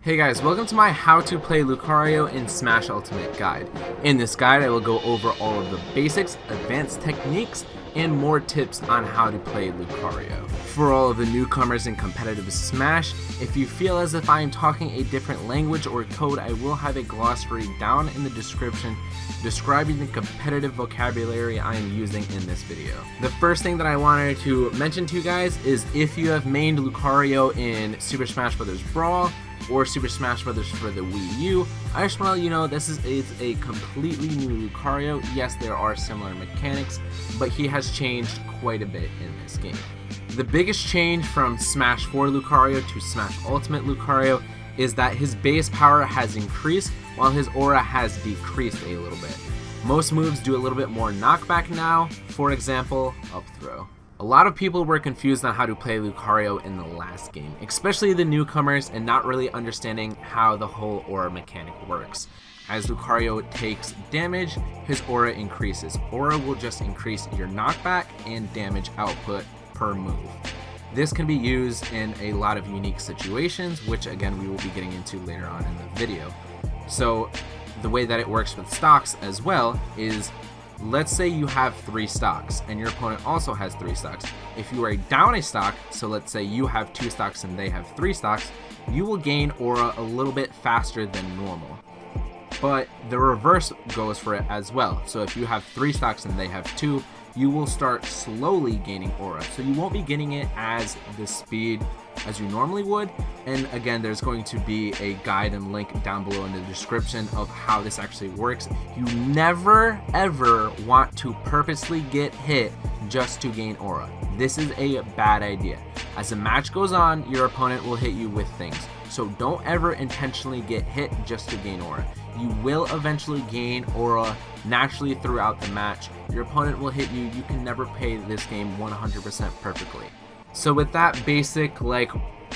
Hey guys, welcome to my How to Play Lucario in Smash Ultimate guide. In this guide, I will go over all of the basics, advanced techniques, and more tips on how to play Lucario. For all of the newcomers in competitive Smash, if you feel as if I am talking a different language or code, I will have a glossary down in the description describing the competitive vocabulary I am using in this video. The first thing that I wanted to mention to you guys is if you have mained Lucario in Super Smash Bros. Brawl, or Super Smash Bros. For the Wii U, I just want to let you know this is a completely new Lucario. Yes, there are similar mechanics, but he has changed quite a bit in this game. The biggest change from Smash 4 Lucario to Smash Ultimate Lucario is that his base power has increased while his aura has decreased a little bit. Most moves do a little bit more knockback now, for example, up throw. A lot of people were confused on how to play Lucario in the last game, especially the newcomers, and not really understanding how the whole aura mechanic works. As Lucario takes damage, his aura increases. Aura will just increase your knockback and damage output per move. This can be used in a lot of unique situations, which again we will be getting into later on in the video. So the way that it works with stocks as well is, let's say you have 3 stocks and your opponent also has 3 stocks. If you are down a stock, so let's say you have 2 stocks and they have 3 stocks, you will gain aura a little bit faster than normal. But the reverse goes for it as well. So if you have 3 stocks and they have 2, you will start slowly gaining aura. So you won't be getting it as the speed as you normally would. And again, there's going to be a guide and link down below in the description of how this actually works. You never ever want to purposely get hit just to gain aura. This is a bad idea. As the match goes on, your opponent will hit you with things. So don't ever intentionally get hit just to gain aura. You will eventually gain aura naturally throughout the match. Your opponent will hit you. You can never play this game 100% perfectly. So with that basic,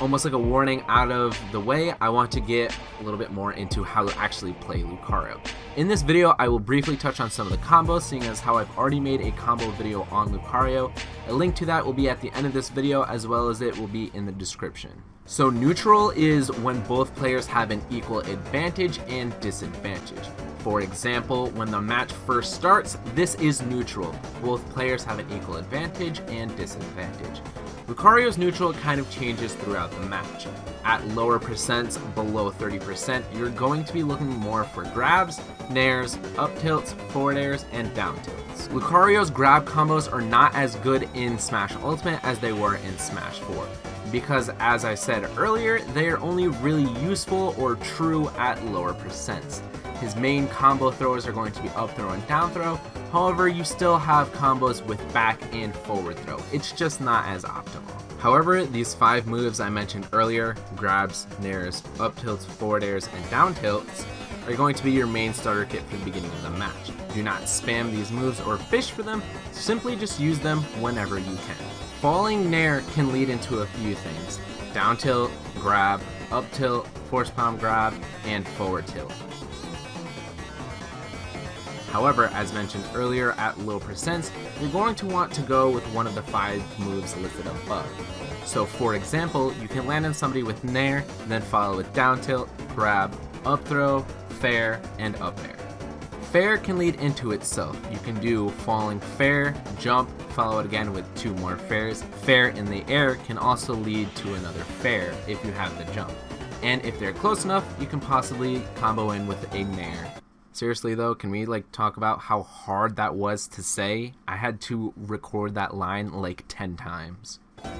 almost like a warning out of the way, I want to get a little bit more into how to actually play Lucario. In this video, I will briefly touch on some of the combos, seeing as how I've already made a combo video on Lucario. A link to that will be at the end of this video, as well as it will be in the description. So neutral is when both players have an equal advantage and disadvantage. For example, when the match first starts, this is neutral. Both players have an equal advantage and disadvantage. Lucario's neutral kind of changes throughout the match. At lower percents, below 30%, you're going to be looking more for grabs, nairs, up tilts, forward airs, and down tilts. Lucario's grab combos are not as good in Smash Ultimate as they were in Smash 4. Because as I said earlier, they are only really useful or true at lower percents. His main combo throws are going to be up throw and down throw. However, you still have combos with back and forward throw. It's just not as optimal. However, these 5 moves I mentioned earlier, grabs, nairs, up tilts, forward airs, and down tilts, are going to be your main starter kit for the beginning of the match. Do not spam these moves or fish for them, simply just use them whenever you can. Falling nair can lead into a few things: down tilt, grab, up tilt, force palm grab, and forward tilt. However, as mentioned earlier, at low percents, you're going to want to go with one of the 5 moves listed above. So for example, you can land on somebody with nair, then follow with down tilt, grab, up throw, fair, and up air. Fair can lead into itself. You can do falling fair, jump, follow it again with 2 more fairs. Fair in the air can also lead to another fair if you have the jump. And if they're close enough, you can possibly combo in with a nair. Seriously though, can we talk about how hard that was to say? I had to record that line 10 times.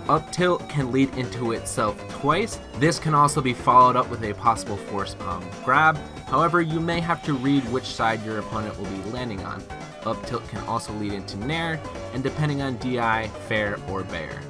Up tilt can lead into itself twice. This can also be followed up with a possible force palm grab. However, you may have to read which side your opponent will be landing on. Up tilt can also lead into nair, and depending on DI, fair, or BAIR.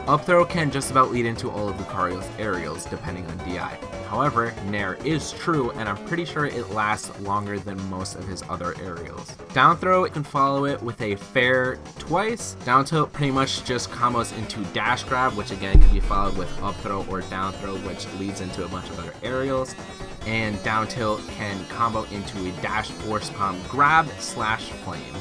Up throw can just about lead into all of Lucario's aerials, depending on DI. However, nair is true, and I'm pretty sure it lasts longer than most of his other aerials. Down throw can follow it with a fair twice. Down tilt pretty much just combos into dash grab, which again can be followed with up throw or down throw, which leads into a bunch of other aerials. And down tilt can combo into a dash force palm grab / flame.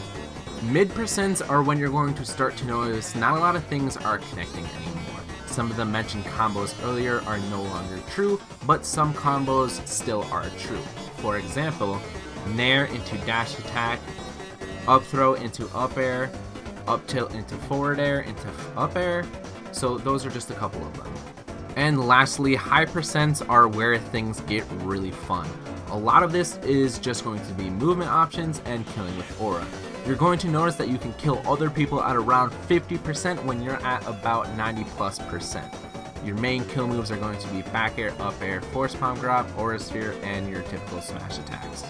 Mid percents are when you're going to start to notice not a lot of things are connecting anymore. some of the mentioned combos earlier are no longer true, but some combos still are true. For example, nair into dash attack, up throw into up air, up tilt into forward air into up air, so those are just a couple of them. And lastly, high percents are where things get really fun. A lot of this is just going to be movement options and killing with aura. You're going to notice that you can kill other people at around 50% when you're at about 90+%. Your main kill moves are going to be back air, up air, force palm grab, aura sphere, and your typical smash attacks.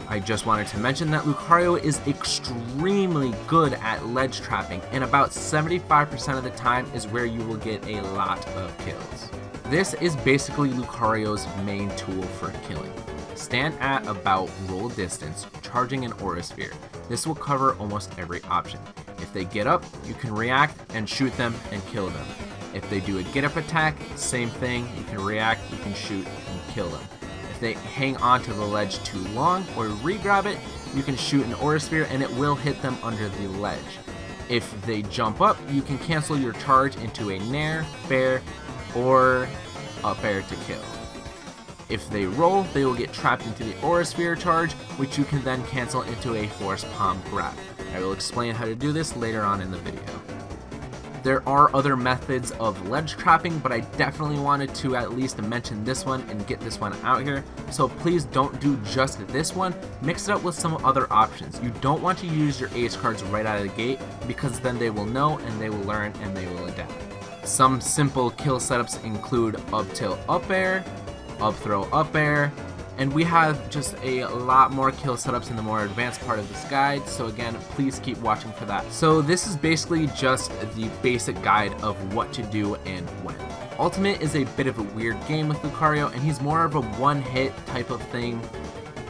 I just wanted to mention that Lucario is extremely good at ledge trapping, and about 75% of the time is where you will get a lot of kills. This is basically Lucario's main tool for killing. Stand at about roll distance, charging an aura sphere. This will cover almost every option. If they get up, you can react and shoot them and kill them. If they do a get up attack, same thing, you can react, you can shoot and kill them. If they hang on to the ledge too long or re-grab it, you can shoot an aura sphere and it will hit them under the ledge. If they jump up, you can cancel your charge into a nair, bair, or up air to kill. If they roll, they will get trapped into the aura sphere charge, which you can then cancel into a force palm grab. I will explain how to do this later on in the video. There are other methods of ledge trapping, but I definitely wanted to at least mention this one and get this one out here, so please don't do just this one, mix it up with some other options. You don't want to use your ace cards right out of the gate, because then they will know and they will learn and they will adapt. Some simple kill setups include up tilt up air, up throw up air, and we have just a lot more kill setups in the more advanced part of this guide, so again, please keep watching for that. So this is basically just the basic guide of what to do and when. Ultimate is a bit of a weird game with Lucario, and he's more of a one-hit type of thing.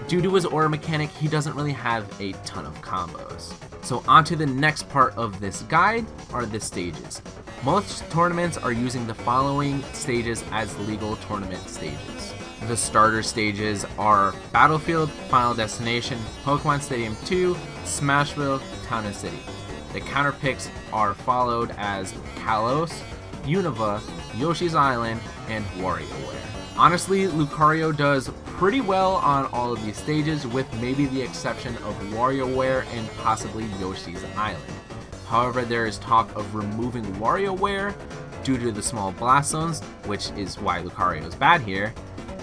Due to his aura mechanic, he doesn't really have a ton of combos. So on to the next part of this guide are the stages. Most tournaments are using the following stages as legal tournament stages. The starter stages are Battlefield, Final Destination, Pokemon Stadium 2, Smashville, Town and City. The counter picks are followed as Kalos, Unova, Yoshi's Island, and WarioWare. Honestly, Lucario does pretty well on all of these stages, with maybe the exception of WarioWare and possibly Yoshi's Island. However, there is talk of removing WarioWare due to the small blast zones, which is why Lucario is bad here.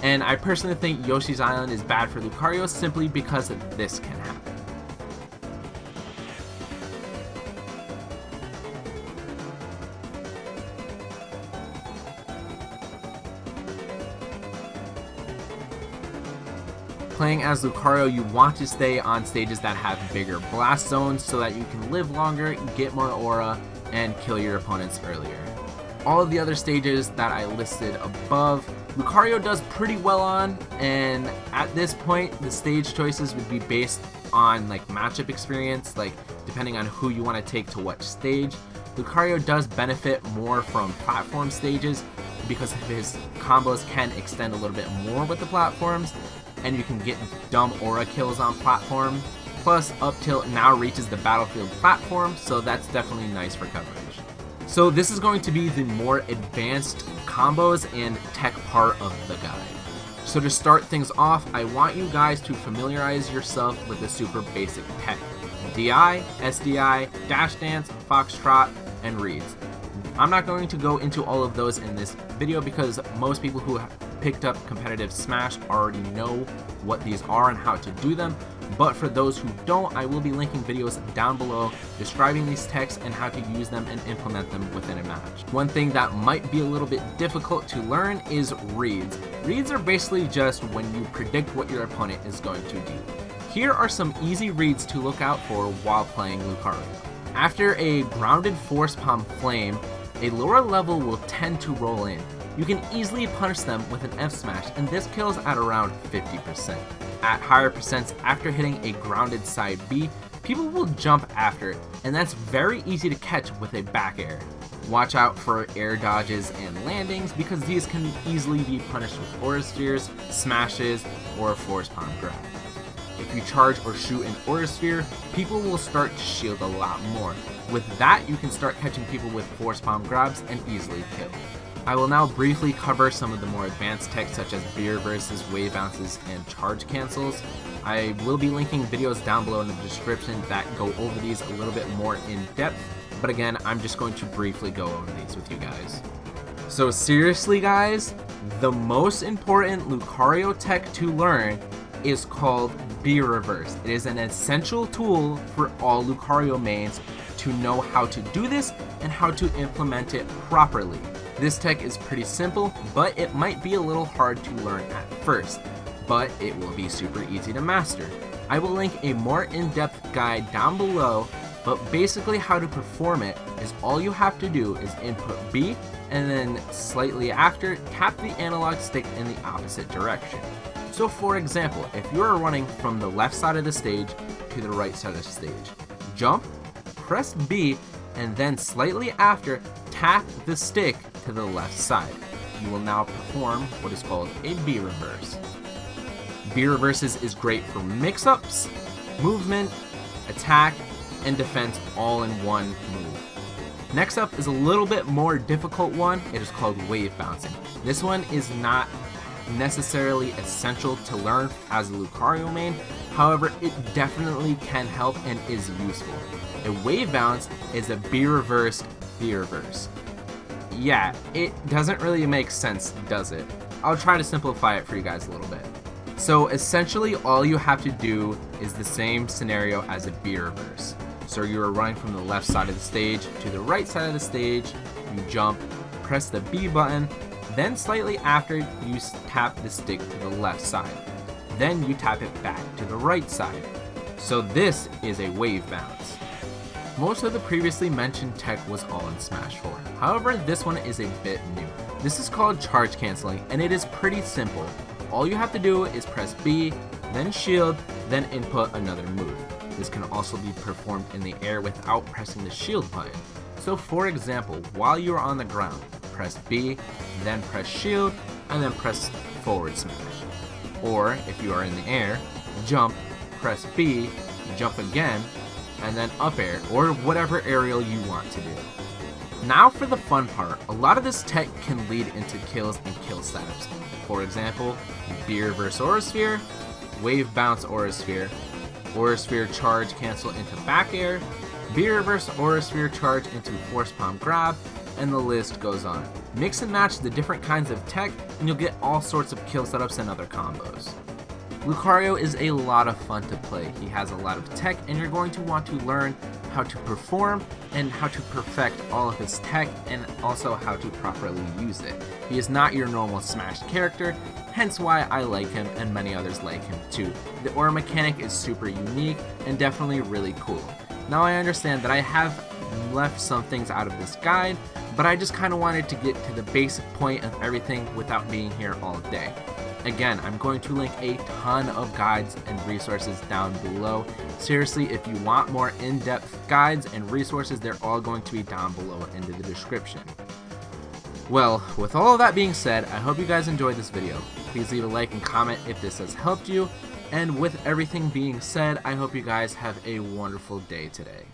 And I personally think Yoshi's Island is bad for Lucario simply because this can happen. Playing as Lucario, you want to stay on stages that have bigger blast zones so that you can live longer, get more aura, and kill your opponents earlier. All of the other stages that I listed above, Lucario does pretty well on, and at this point the stage choices would be based on like matchup experience, like depending on who you want to take to what stage. Lucario does benefit more from platform stages because his combos can extend a little bit more with the platforms, and you can get dumb aura kills on platform. Plus, Up Tilt now reaches the Battlefield platform, so that's definitely nice for coverage. So this is going to be the more advanced combos and tech part of the guide. So to start things off, I want you guys to familiarize yourself with the super basic tech. DI, SDI, Dash Dance, Foxtrot, and Reads. I'm not going to go into all of those in this video because most people who picked up competitive Smash already know what these are and how to do them, but for those who don't, I will be linking videos down below describing these techs and how to use them and implement them within a match. One thing that might be a little bit difficult to learn is reads. Reads are basically just when you predict what your opponent is going to do. Here are some easy reads to look out for while playing Lucario. After a grounded Force Palm Flame, a lower level will tend to roll in. You can easily punish them with an F smash, and this kills at around 50%. At higher percents, after hitting a grounded side B, people will jump after it, and that's very easy to catch with a back air. Watch out for air dodges and landings because these can easily be punished with aura spheres, smashes, or a force palm grab. If you charge or shoot an aura sphere, people will start to shield a lot more. With that, you can start catching people with force palm grabs and easily kill. I will now briefly cover some of the more advanced tech such as BAIR versus, wave bounces, and charge cancels. I will be linking videos down below in the description that go over these a little bit more in depth, but again, I'm just going to briefly go over these with you guys. So seriously guys, the most important Lucario tech to learn is called BAIR reverse. It is an essential tool for all Lucario mains to know how to do this and how to implement it properly. This tech is pretty simple, but it might be a little hard to learn at first, but it will be super easy to master. I will link a more in-depth guide down below, but basically how to perform it is all you have to do is input B and then slightly after tap the analog stick in the opposite direction. So for example, if you are running from the left side of the stage to the right side of the stage, jump, press B, and then slightly after tap the stick to the left side. You will now perform what is called a BAIR reverse. BAIR reverses is great for mix-ups, movement, attack, and defense all in one move. Next up is a little bit more difficult one. It is called wave bouncing. This one is not necessarily essential to learn as a Lucario main, however it definitely can help and is useful. A wave bounce is a BAIR reverse BAIR reverse. Yeah, it doesn't really make sense, does it? I'll try to simplify it for you guys a little bit. So essentially all you have to do is the same scenario as a BAIR reverse. So you're running from the left side of the stage to the right side of the stage, you jump, press the B button, then slightly after you tap the stick to the left side. Then you tap it back to the right side. So this is a wave bounce. Most of the previously mentioned tech was all in Smash 4. However, this one is a bit new. This is called charge canceling, and it is pretty simple. All you have to do is press B, then shield, then input another move. This can also be performed in the air without pressing the shield button. So for example, while you are on the ground, press B, then press shield, and then press forward smash. Or if you are in the air, jump, press B, jump again, and then up air, or whatever aerial you want to do. Now for the fun part, a lot of this tech can lead into kills and kill setups. For example, BAIR versus Aurasphere, wave bounce Aurasphere, Aurasphere charge cancel into back air, BAIR versus Aurasphere charge into force palm grab, and the list goes on. Mix and match the different kinds of tech and you'll get all sorts of kill setups and other combos. Lucario is a lot of fun to play. He has a lot of tech and you're going to want to learn how to perform and how to perfect all of his tech and also how to properly use it. He is not your normal Smash character, hence why I like him and many others like him too. The aura mechanic is super unique and definitely really cool. Now I understand that I have left some things out of this guide, but I just kind of wanted to get to the basic point of everything without being here all day. Again, I'm going to link a ton of guides and resources down below. Seriously, if you want more in-depth guides and resources, they're all going to be down below into the description. Well, with all of that being said, I hope you guys enjoyed this video. Please leave a like and comment if this has helped you. And with everything being said, I hope you guys have a wonderful day today.